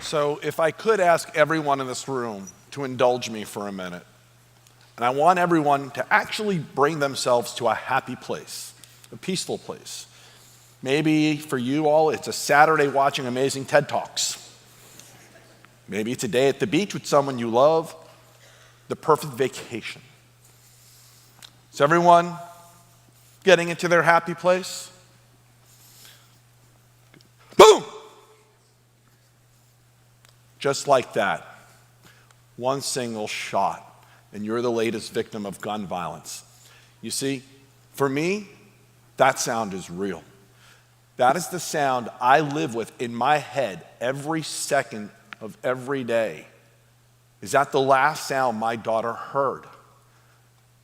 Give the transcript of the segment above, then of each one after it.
So if I could ask everyone in this room to indulge me for a minute, and I want everyone to actually bring themselves to a happy place, a peaceful place. Maybe for you all, it's a Saturday watching amazing TED Talks. Maybe it's a day at the beach with someone you love, the perfect vacation. Is everyone getting into their happy place? Boom! Just like that, one single shot, and you're the latest victim of gun violence. You see, for me, that sound is real. That is the sound I live with in my head every second of every day. Is that the last sound my daughter heard?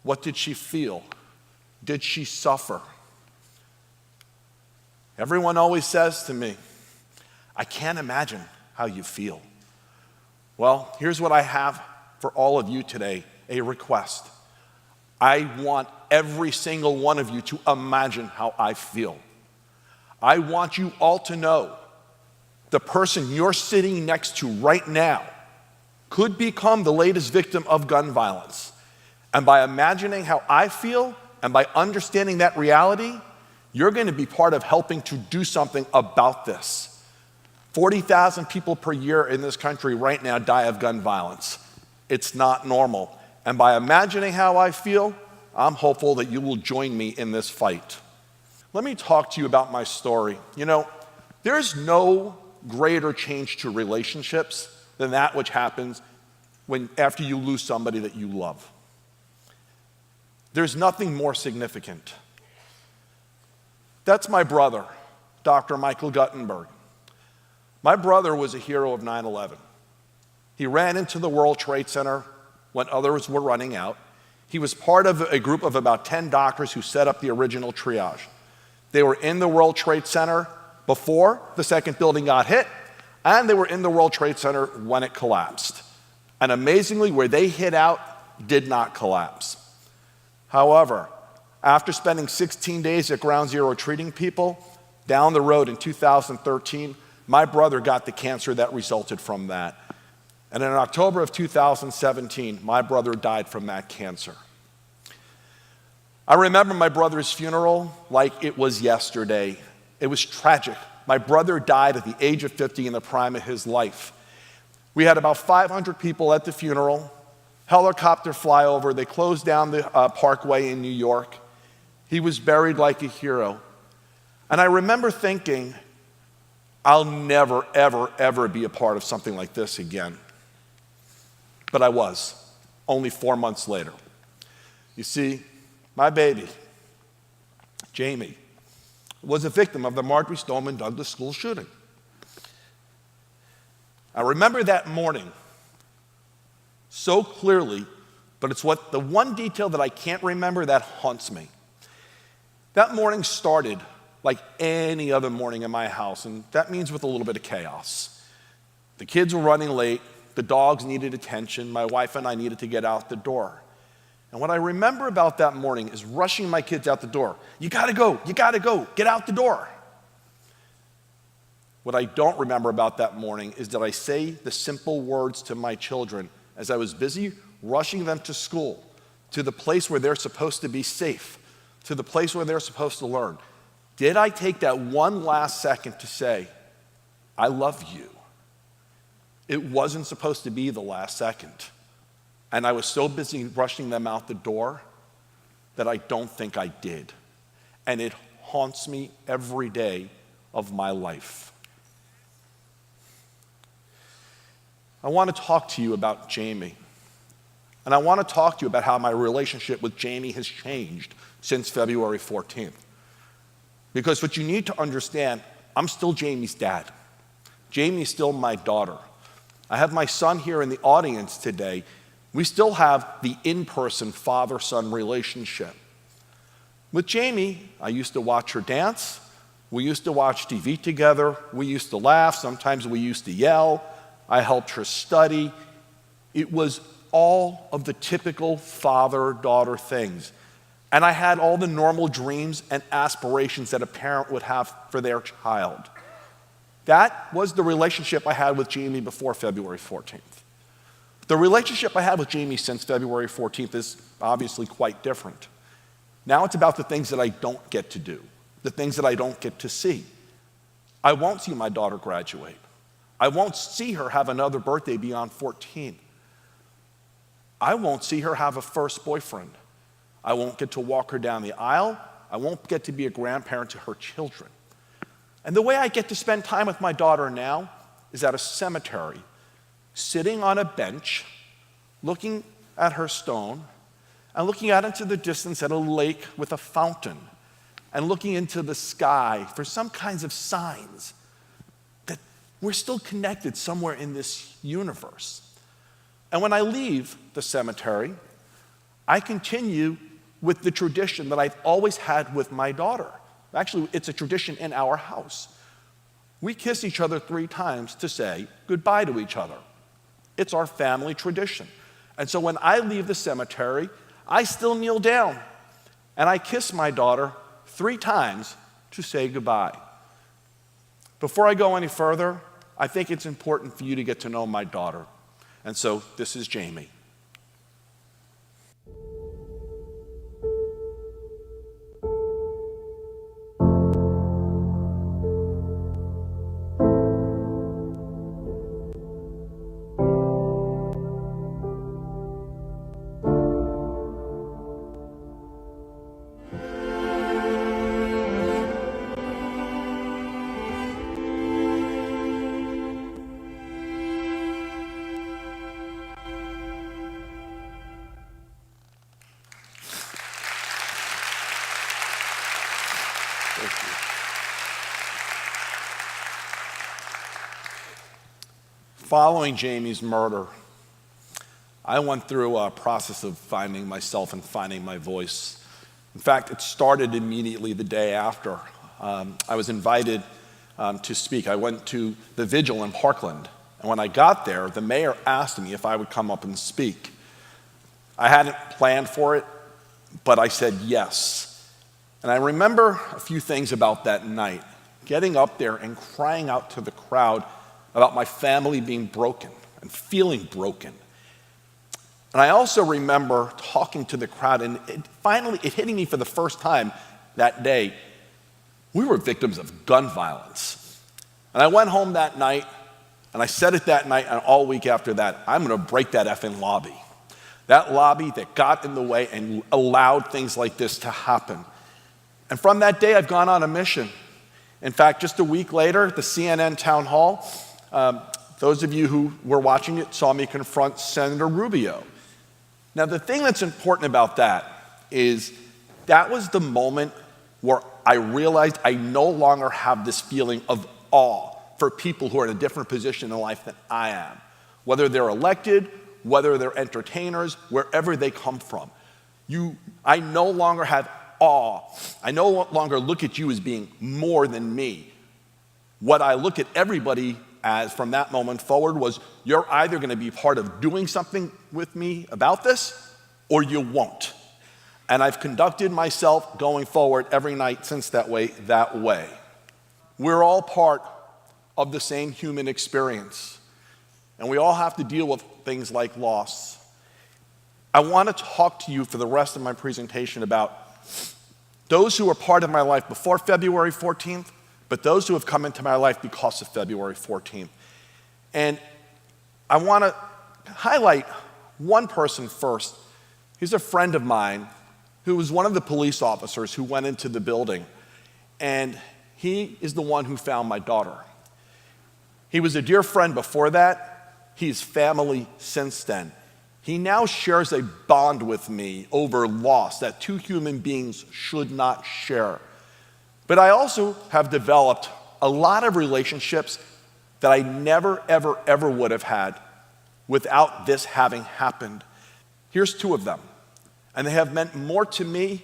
What did she feel? Did she suffer? Everyone always says to me, I can't imagine how you feel. Well, here's what I have for all of you today, a request. I want every single one of you to imagine how I feel. I want you all to know the person you're sitting next to right now could become the latest victim of gun violence. And by imagining how I feel and by understanding that reality, you're going to be part of helping to do something about this. 40,000 people per year in this country right now die of gun violence. It's not normal. And by imagining how I feel, I'm hopeful that you will join me in this fight. Let me talk to you about my story. You know, there's no greater change to relationships than that which happens after you lose somebody that you love. There's nothing more significant. That's my brother, Dr. Michael Guttenberg. My brother was a hero of 9/11. He ran into the World Trade Center when others were running out. He was part of a group of about 10 doctors who set up the original triage. They were in the World Trade Center before the second building got hit, and they were in the World Trade Center when it collapsed. And amazingly, where they hit out did not collapse. However, after spending 16 days at Ground Zero treating people, down the road in 2013, my brother got the cancer that resulted from that. And in October of 2017, my brother died from that cancer. I remember my brother's funeral like it was yesterday. It was tragic. My brother died at the age of 50 in the prime of his life. We had about 500 people at the funeral, helicopter flyover. They closed down the parkway in New York. He was buried like a hero. And I remember thinking, I'll never, ever, ever be a part of something like this again. But I was, only 4 months later. You see, my baby, Jamie, was a victim of the Marjory Stoneman Douglas school shooting. I remember that morning so clearly, but it's the one detail that I can't remember that haunts me. That morning started like any other morning in my house, and that means with a little bit of chaos. The kids were running late, the dogs needed attention, my wife and I needed to get out the door. And what I remember about that morning is rushing my kids out the door. You gotta go, get out the door. What I don't remember about that morning is that I say the simple words to my children as I was busy rushing them to school, to the place where they're supposed to be safe, to the place where they're supposed to learn. Did I take that one last second to say, I love you? It wasn't supposed to be the last second. And I was so busy rushing them out the door that I don't think I did. And it haunts me every day of my life. I want to talk to you about Jamie. And I want to talk to you about how my relationship with Jamie has changed since February 14th. Because what you need to understand, I'm still Jamie's dad. Jamie's still my daughter. I have my son here in the audience today. We still have the in-person father-son relationship. With Jamie, I used to watch her dance. We used to watch TV together. We used to laugh. Sometimes we used to yell. I helped her study. It was all of the typical father-daughter things. And I had all the normal dreams and aspirations that a parent would have for their child. That was the relationship I had with Jamie before February 14th. The relationship I have with Jamie since February 14th is obviously quite different. Now it's about the things that I don't get to do, the things that I don't get to see. I won't see my daughter graduate. I won't see her have another birthday beyond 14. I won't see her have a first boyfriend. I won't get to walk her down the aisle. I won't get to be a grandparent to her children. And the way I get to spend time with my daughter now is at a cemetery, sitting on a bench, looking at her stone, and looking out into the distance at a lake with a fountain, and looking into the sky for some kinds of signs that we're still connected somewhere in this universe. And when I leave the cemetery, I continue with the tradition that I've always had with my daughter. Actually, it's a tradition in our house. We kiss each other 3 times to say goodbye to each other. It's our family tradition. And so when I leave the cemetery, I still kneel down and I kiss my daughter 3 times to say goodbye. Before I go any further, I think it's important for you to get to know my daughter. And so this is Jamie. Following Jamie's murder, I went through a process of finding myself and finding my voice. In fact, it started immediately the day after. I was invited to speak. I went to the vigil in Parkland, and when I got there, the mayor asked me if I would come up and speak. I hadn't planned for it, but I said yes. And I remember a few things about that night, getting up there and crying out to the crowd about my family being broken and feeling broken. And I also remember talking to the crowd, and it hitting me for the first time that day. We were victims of gun violence. And I went home that night, and I said it that night and all week after that, I'm gonna break that effing lobby. That lobby that got in the way and allowed things like this to happen. And from that day, I've gone on a mission. In fact, just a week later, the CNN town hall, those of you who were watching it saw me confront Senator Rubio. Now, the thing that's important about that is that was the moment where I realized I no longer have this feeling of awe for people who are in a different position in life than I am, whether they're elected, whether they're entertainers, wherever they come from. I no longer have awe. I no longer look at you as being more than me. What I look at everybody as from that moment forward was, you're either going to be part of doing something with me about this, or you won't. And I've conducted myself going forward every night since that way. We're all part of the same human experience, and we all have to deal with things like loss. I want to talk to you for the rest of my presentation about those who were part of my life before February 14th, but those who have come into my life because of February 14th. And I want to highlight one person first. He's a friend of mine who was one of the police officers who went into the building, and he is the one who found my daughter. He was a dear friend before that. He's family since then. He now shares a bond with me over loss that 2 human beings should not share. But I also have developed a lot of relationships that I never, ever, ever would have had without this having happened. Here's 2 of them, and they have meant more to me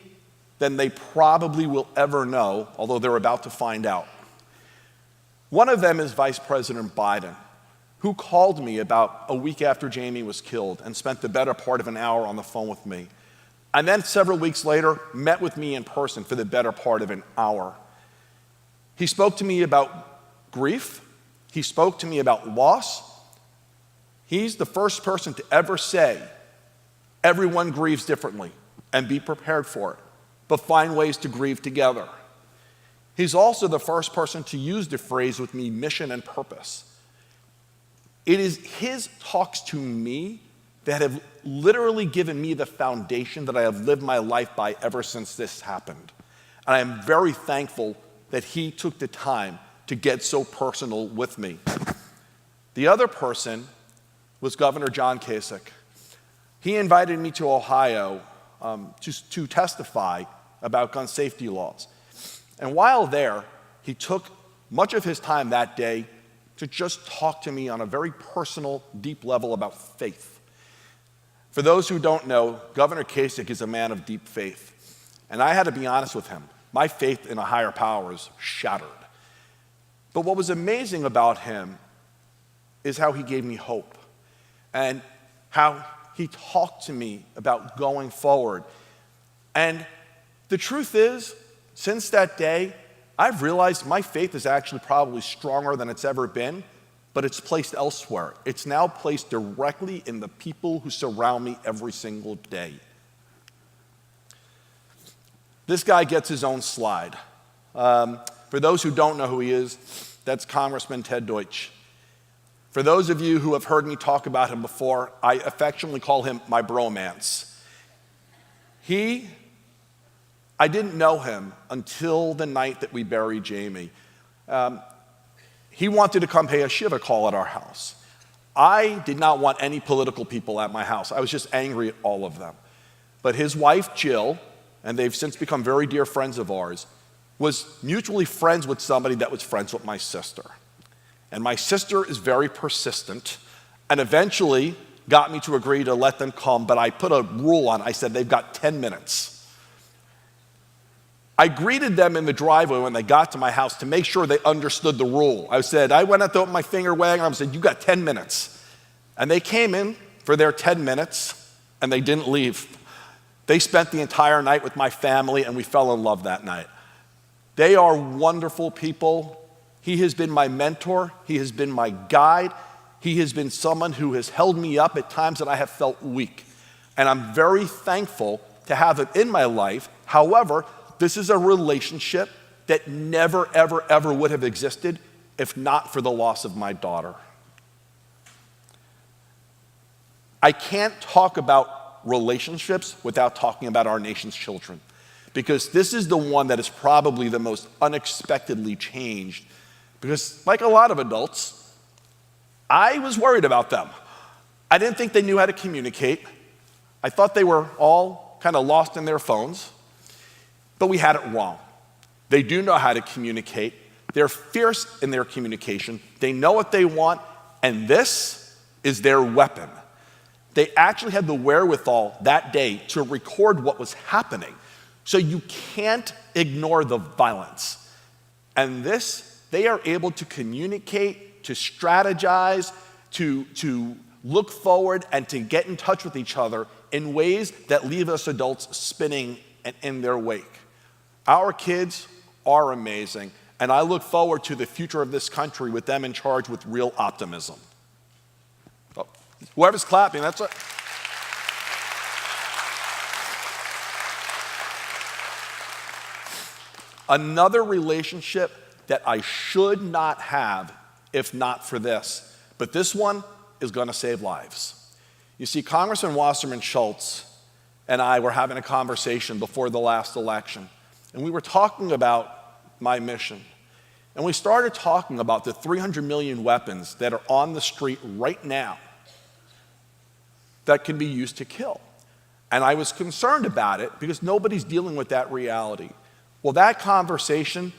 than they probably will ever know, although they're about to find out. One of them is Vice President Biden, who called me about a week after Jamie was killed and spent the better part of an hour on the phone with me. And then several weeks later, met with me in person for the better part of an hour. He spoke to me about grief, He spoke to me about loss. He's the first person to ever say, everyone grieves differently, and be prepared for it, but find ways to grieve together. He's also the first person to use the phrase with me, mission and purpose. It is his talks to me that have literally given me the foundation that I have lived my life by ever since this happened. And I am very thankful that he took the time to get so personal with me. The other person was Governor John Kasich. He invited me to Ohio to testify about gun safety laws. And while there, he took much of his time that day to just talk to me on a very personal, deep level about faith. For those who don't know, Governor Kasich is a man of deep faith. And I had to be honest with him. My faith in a higher power is shattered. But what was amazing about him is how he gave me hope and how he talked to me about going forward. And the truth is, since that day, I've realized my faith is actually probably stronger than it's ever been, but it's placed elsewhere. It's now placed directly in the people who surround me every single day. This guy gets his own slide. For those who don't know who he is, that's Congressman Ted Deutsch. For those of you who have heard me talk about him before, I affectionately call him my bromance. I didn't know him until the night that we buried Jaime. He wanted to come pay a Shiva call at our house. I did not want any political people at my house. I was just angry at all of them. But his wife, Jill, and they've since become very dear friends of ours, was mutually friends with somebody that was friends with my sister. And my sister is very persistent and eventually got me to agree to let them come, but I put a rule on. I said, they've got 10 minutes. I greeted them in the driveway when they got to my house to make sure they understood the rule. I went out there with my finger wagging, I said, you got 10 minutes. And they came in for their 10 minutes, and they didn't leave. They spent the entire night with my family, and we fell in love that night. They are wonderful people. He has been my mentor. He has been my guide. He has been someone who has held me up at times that I have felt weak. And I'm very thankful to have him in my life. However, this is a relationship that never, ever, ever would have existed if not for the loss of my daughter. I can't talk about relationships without talking about our nation's children, because this is the one that is probably the most unexpectedly changed. Because like a lot of adults, I was worried about them. I didn't think they knew how to communicate. I thought they were all kind of lost in their phones. But we had it wrong. They do know how to communicate. They're fierce in their communication. They know what they want, and this is their weapon. They actually had the wherewithal that day to record what was happening. So you can't ignore the violence. And this, they are able to communicate, to strategize, to look forward, and to get in touch with each other in ways that leave us adults spinning and in their wake. Our kids are amazing, and I look forward to the future of this country with them in charge with real optimism. Oh, whoever's clapping, that's it. Another relationship that I should not have if not for this, but this one is going to save lives. You see, Congressman Wasserman Schultz and I were having a conversation before the last election, and we were talking about my mission. And we started talking about the 300 million weapons that are on the street right now that can be used to kill. And I was concerned about it because nobody's dealing with that reality. Well, that conversation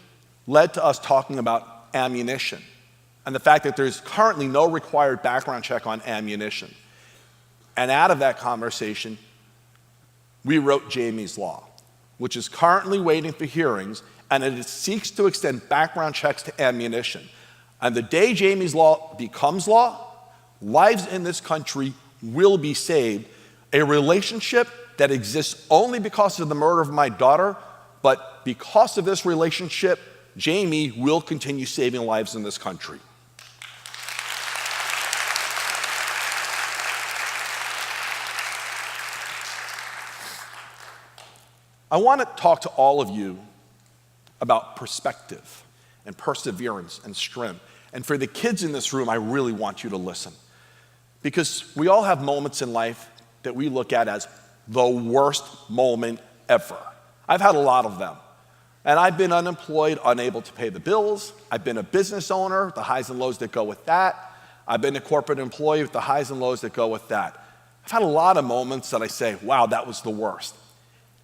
led to us talking about ammunition and the fact that there's currently no required background check on ammunition. And out of that conversation, we wrote Jaime's Law, which is currently waiting for hearings, and it seeks to extend background checks to ammunition. And the day Jaime's Law becomes law, lives in this country will be saved. A relationship that exists only because of the murder of my daughter, but because of this relationship, Jaime will continue saving lives in this country. I want to talk to all of you about perspective and perseverance and strength. And for the kids in this room, I really want you to listen. Because we all have moments in life that we look at as the worst moment ever. I've had a lot of them. And I've been unemployed, unable to pay the bills. I've been a business owner, the highs and lows that go with that. I've been a corporate employee with the highs and lows that go with that. I've had a lot of moments that I say, wow, that was the worst.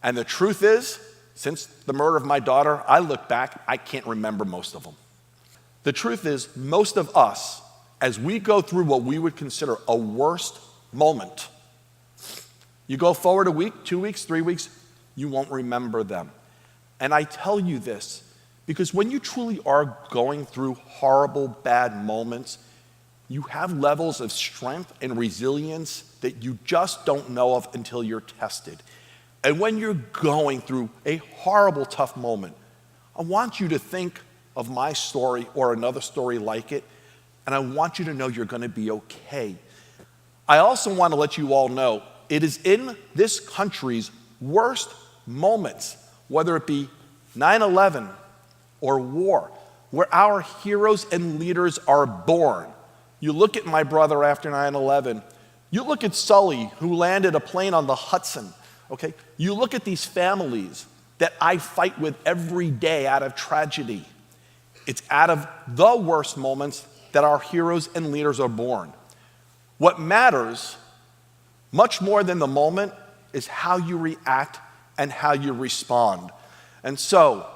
And the truth is, since the murder of my daughter, I look back, I can't remember most of them. The truth is, most of us, as we go through what we would consider a worst moment, you go forward a week, 2 weeks, 3 weeks, you won't remember them. And I tell you this because when you truly are going through horrible, bad moments, you have levels of strength and resilience that you just don't know of until you're tested. And when you're going through a horrible, tough moment, I want you to think of my story or another story like it, and I want you to know you're going to be okay. I also want to let you all know it is in this country's worst moments, whether it be 9/11 or war, where our heroes and leaders are born. You look at my brother after 9/11. You look at Sully, who landed a plane on the Hudson. Okay? You look at these families that I fight with every day out of tragedy. It's out of the worst moments that our heroes and leaders are born. What matters, much more than the moment, is how you react and how you respond. And so,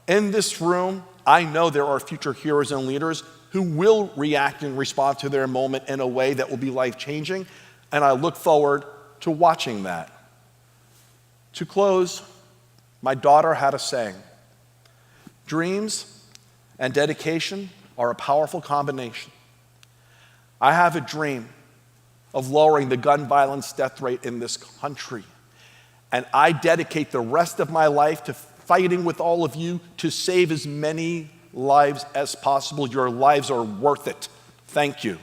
in this room, I know there are future heroes and leaders who will react and respond to their moment in a way that will be life-changing, and I look forward to watching that. To close, my daughter had a saying, dreams and dedication are a powerful combination. I have a dream of lowering the gun violence death rate in this country, and I dedicate the rest of my life to fighting with all of you to save as many lives as possible. Your lives are worth it. Thank you.